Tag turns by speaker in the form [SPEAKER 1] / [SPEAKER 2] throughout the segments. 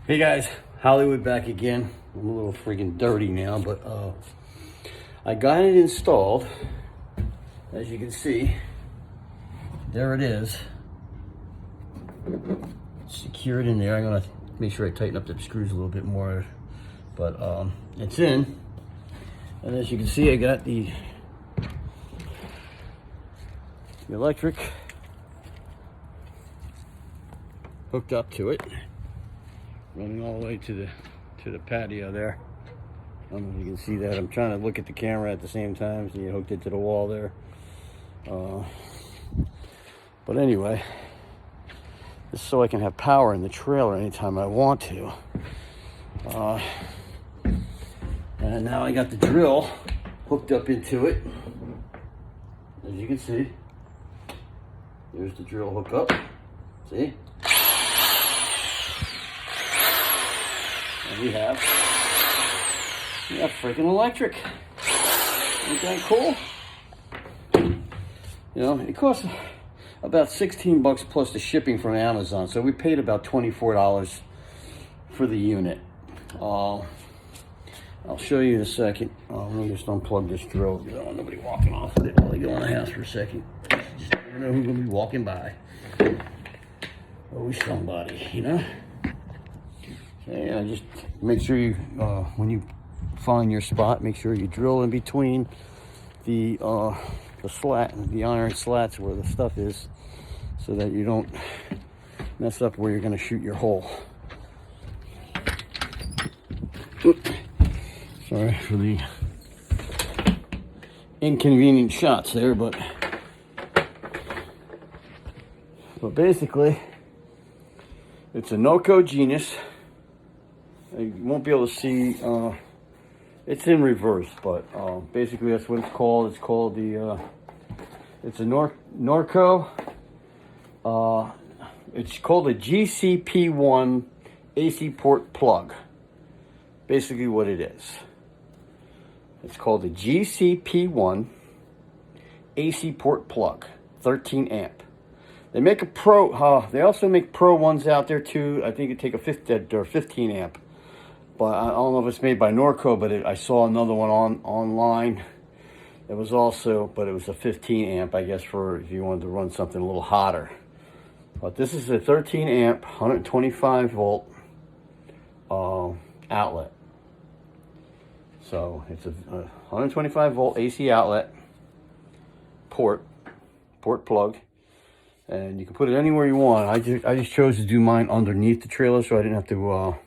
[SPEAKER 1] Hey guys, Hollywood back again. I'm a little freaking dirty now, but I got it installed. As you can see, there it is. Secured in there. I'm gonna make sure I tighten up the screws a little bit more, but it's in. And as you can see, I got the electric hooked up to it, running all the way to the patio there. I don't know if you can see that. I'm trying to look at the camera at the same time, so you hooked it to the wall there. But anyway, just so I can have power in the trailer anytime I want to. And now I got the drill hooked up into it. As you can see, there's the drill hookup. See? And we have freaking electric. Ain't that cool? You know, it costs about 16 bucks plus the shipping from Amazon. So we paid about $24 for the unit. I'll show you in a second. Let me just unplug this drill. I don't want nobody walking off with it while I go in the house for a second. Just never know who's gonna be walking by. Always somebody, you know? And just make sure you, when you find your spot, make sure you drill in between the slat, the iron slats where the stuff is, so that you don't mess up where you're going to shoot your hole. Oops. Sorry for the inconvenient shots there, but basically, it's a Noco Genius. You won't be able to see, it's in reverse, but basically that's what it's called. It's called the, it's a Noco, it's called a GCP1 AC port plug. Basically what it is. It's called the GCP1 AC port plug, 13 amp. They make a pro, they also make pro ones out there too. I think it take a 15 amp. But I don't know if it's made by Norco, but I saw another one online. It was also, but it was a 15 amp, I guess, for if you wanted to run something a little hotter. But this is a 13 amp, 125 volt outlet. So it's a 125 volt AC outlet port plug. And you can put it anywhere you want. I just chose to do mine underneath the trailer, so I didn't have to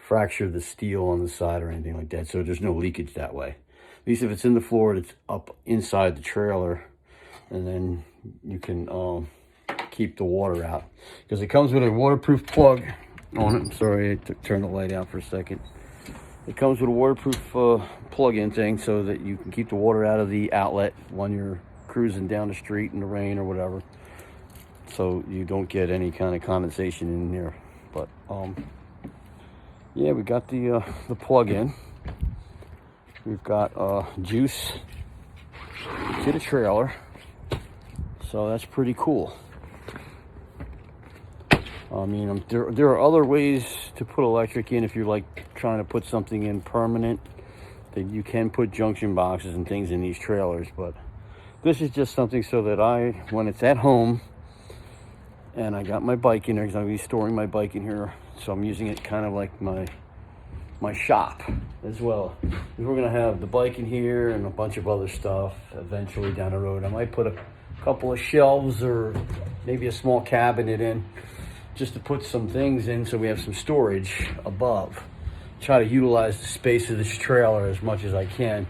[SPEAKER 1] fracture the steel on the side or anything like that, so there's no leakage that way. At least if it's in the floor, it's up inside the trailer, and then you can keep the water out, because it comes with a waterproof plug on it. I'm sorry, I turned the light out for a second. It comes with a waterproof plug-in thing, so that you can keep the water out of the outlet when you're cruising down the street in the rain or whatever, so you don't get any kind of condensation in there. But yeah, we got the plug-in. We've got juice to the trailer, so that's pretty cool. I mean, there are other ways to put electric in if you're like trying to put something in permanent. That you can put junction boxes and things in these trailers, but this is just something so that when it's at home, and I got my bike in there, because I'm going to be storing my bike in here, so I'm using it kind of like my shop as well. We're going to have the bike in here and a bunch of other stuff eventually down the road. I might put a couple of shelves or maybe a small cabinet in, just to put some things in so we have some storage above. Try to utilize the space of this trailer as much as I can.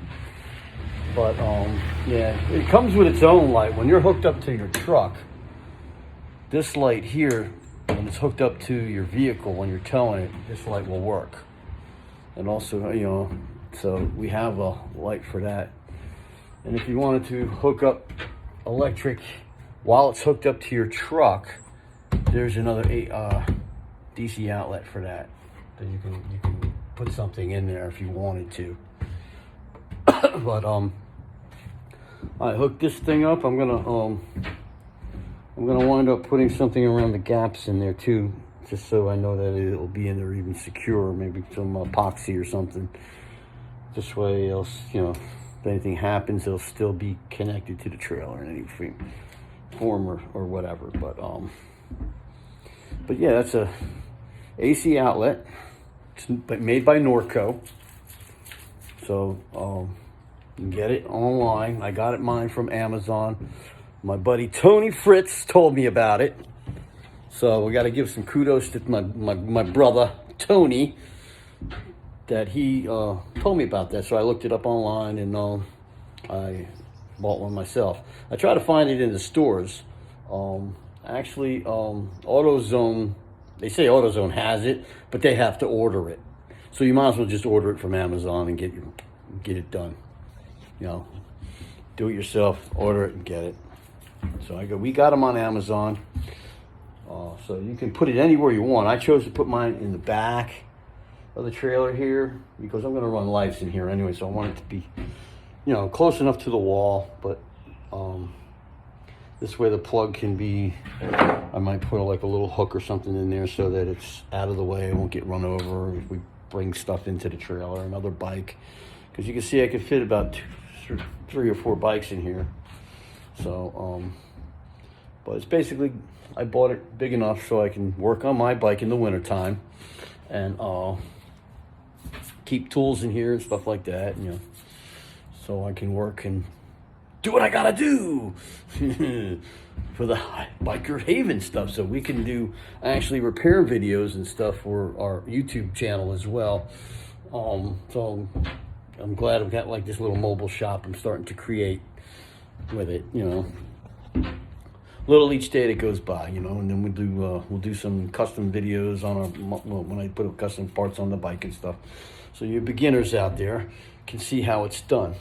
[SPEAKER 1] But yeah, it comes with its own light. When you're hooked up to your truck, this light here, when it's hooked up to your vehicle, when you're towing it, this light will work. And also, you know, so we have a light for that. And if you wanted to hook up electric while it's hooked up to your truck, there's another DC outlet for that. That you can put something in there if you wanted to. But I hooked this thing up. I'm gonna wind up putting something around the gaps in there too, just so I know that it'll be in there even secure, maybe some epoxy or something. This way, else, you know, if anything happens, it'll still be connected to the trailer in any form or whatever. But yeah, that's a AC outlet. It's made by Norco. So you can get it online. I got mine from Amazon. My buddy Tony Fritz told me about it. So we got to give some kudos to my brother Tony, that he told me about that. So I looked it up online and I bought one myself. I try to find it in the stores. Actually, AutoZone, they say AutoZone has it, but they have to order it. So you might as well just order it from Amazon and get it done. You know, do it yourself, order it and get it. So we got them on Amazon. So you can put it anywhere you want. I chose to put mine in the back of the trailer here because I'm going to run lights in here anyway. So I want it to be, you know, close enough to the wall, but this way the plug can be, I might put like a little hook or something in there so that it's out of the way. It won't get run over if we bring stuff into the trailer, another bike. Because you can see I could fit about 3 or 4 bikes in here. So, but it's basically, I bought it big enough so I can work on my bike in the wintertime and keep tools in here and stuff like that, you know, so I can work and do what I gotta do for the Biker Haven stuff. So we can do actually repair videos and stuff for our YouTube channel as well. So I'm glad I've got like this little mobile shop I'm starting to create with it, you know. Little each day that goes by, you know, and then we'll do some custom videos on when I put custom parts on the bike and stuff. So you beginners out there can see how it's done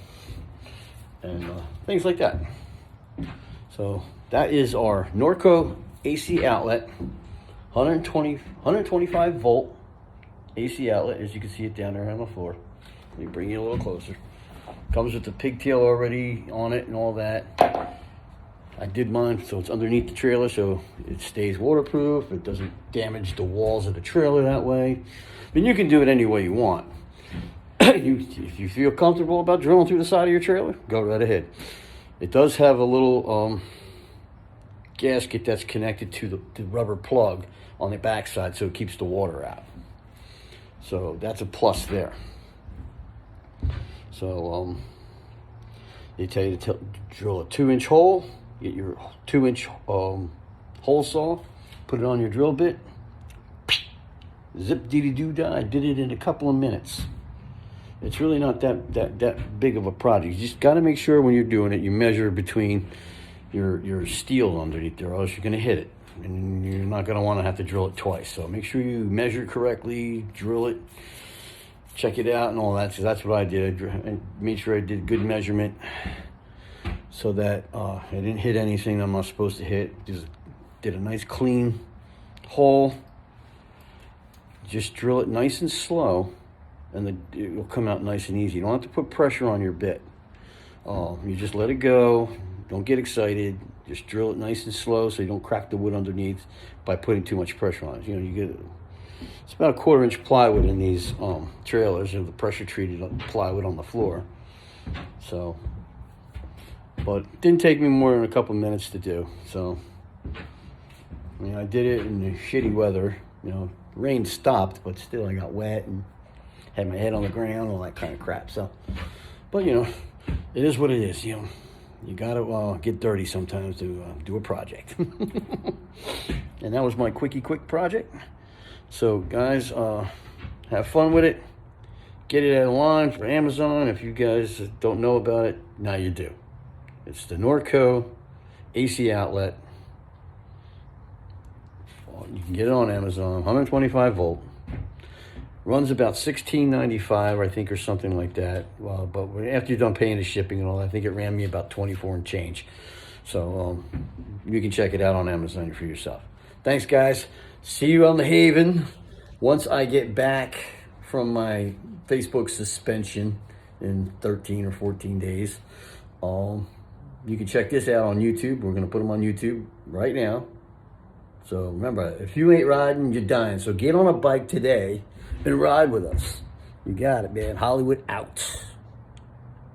[SPEAKER 1] and things like that. So that is our Norco AC outlet, 125 volt AC outlet, as you can see it down there on the floor. Let me bring you a little closer. Comes with the pigtail already on it and all that. I did mine so it's underneath the trailer so it stays waterproof. It doesn't damage the walls of the trailer that way. I mean, you can do it any way you want. If you feel comfortable about drilling through the side of your trailer, go right ahead. It does have a little gasket that's connected to the rubber plug on the backside so it keeps the water out. So that's a plus there. So they tell you to drill a 2-inch hole. Get your 2-inch hole saw, put it on your drill bit. Zip dee doo dah. I did it in a couple of minutes. It's really not that big of a project. You just got to make sure when you're doing it, you measure between your steel underneath there, or else you're going to hit it, and you're not going to want to have to drill it twice. So make sure you measure correctly, drill it, check it out, and all that. So that's what I did. I made sure I did good measurement, so that I didn't hit anything I'm not supposed to hit. Just did a nice clean hole. Just drill it nice and slow, and it will come out nice and easy. You don't have to put pressure on your bit. You just let it go. Don't get excited. Just drill it nice and slow so you don't crack the wood underneath by putting too much pressure on it. You know, you get it's about a 1/4-inch plywood in these trailers, and the pressure treated plywood on the floor. So, but it didn't take me more than a couple minutes to do. So, I mean, I did it in the shitty weather. You know, rain stopped, but still I got wet and had my head on the ground, all that kind of crap. So, but you know, it is what it is. You know, you gotta get dirty sometimes to do a project. And that was my quick project. So guys, have fun with it. Get it online for Amazon. If you guys don't know about it, now you do. It's the Norco AC outlet. You can get it on Amazon, 125 volt. Runs about $16.95, I think, or something like that. But after you're done paying the shipping and all that, I think it ran me about 24 and change. So you can check it out on Amazon for yourself. Thanks, guys. See you on the Haven once I get back from my Facebook suspension in 13 or 14 days. You can check this out on YouTube. We're going to put them on YouTube right now. So remember, if you ain't riding, you're dying. So get on a bike today and ride with us. You got it, man. Hollywood out.